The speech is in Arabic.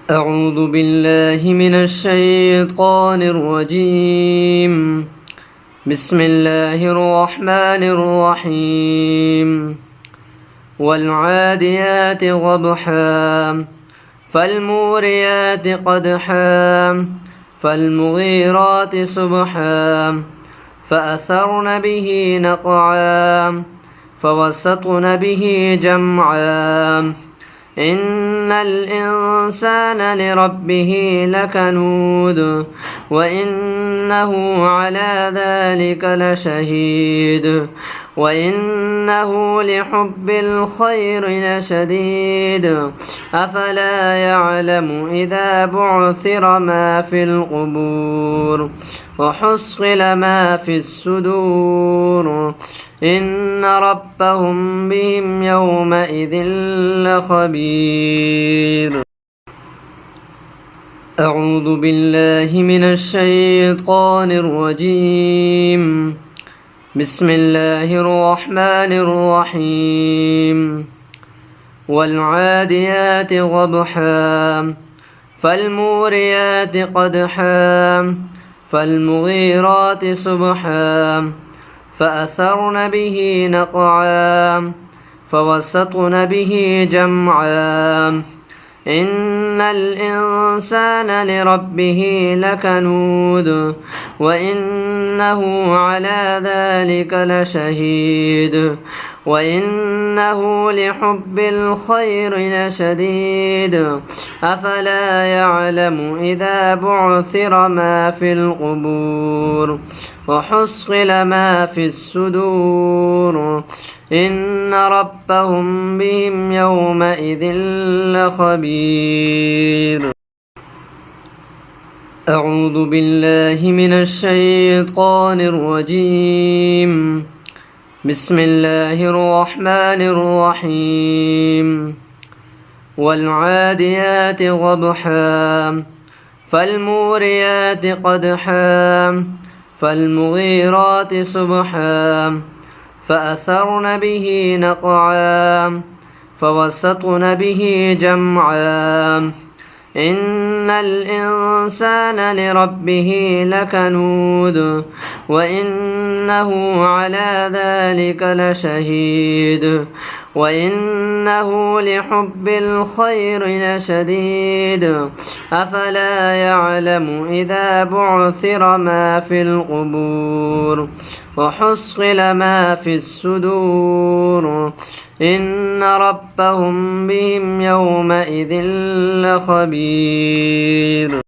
أعوذ بالله من الشيطان الرجيم. بسم الله الرحمن الرحيم. والعاديات ضبحا فالموريات قدحا فالمغيرات صبحا فأثرن به نقعا فوسطن به جمعا إن الإنسان لربه لكنود وإنه على ذلك لشهيد وإنه لحب الخير لشديد أفلا يعلم إذا بعثر ما في القبور وحصل ما في الصدور إن ربهم بهم يومئذ لخبير. أعوذ بالله من الشيطان الرجيم. بسم الله الرحمن الرحيم. والعاديات ضبحا فالموريات قدحا فالمغيرات صبحا فأثرن به نقعا فوسطن به جمعا إن الإنسان لربه لكنود وإنه على ذلك لشهيد وإنه لحب الخير لشديد أفلا يعلم إذا بعثر ما في القبور وحصل ما في الصدور إن ربهم بهم يومئذ لخبير. أعوذ بالله من الشيطان الرجيم. بسم الله الرحمن الرحيم. والعاديات ضبحا فالموريات قدحا فالمغيرات صبحا فأثرن به نقعا فوسطن به جمعا إن الإنسان لربه لكنود وإنه على ذلك لشهيد وإنه لحب الخير لشديد أفلا يعلم إذا بعثر ما في القبور وحصل ما في الصدور إن ربهم بهم يومئذ لخبير.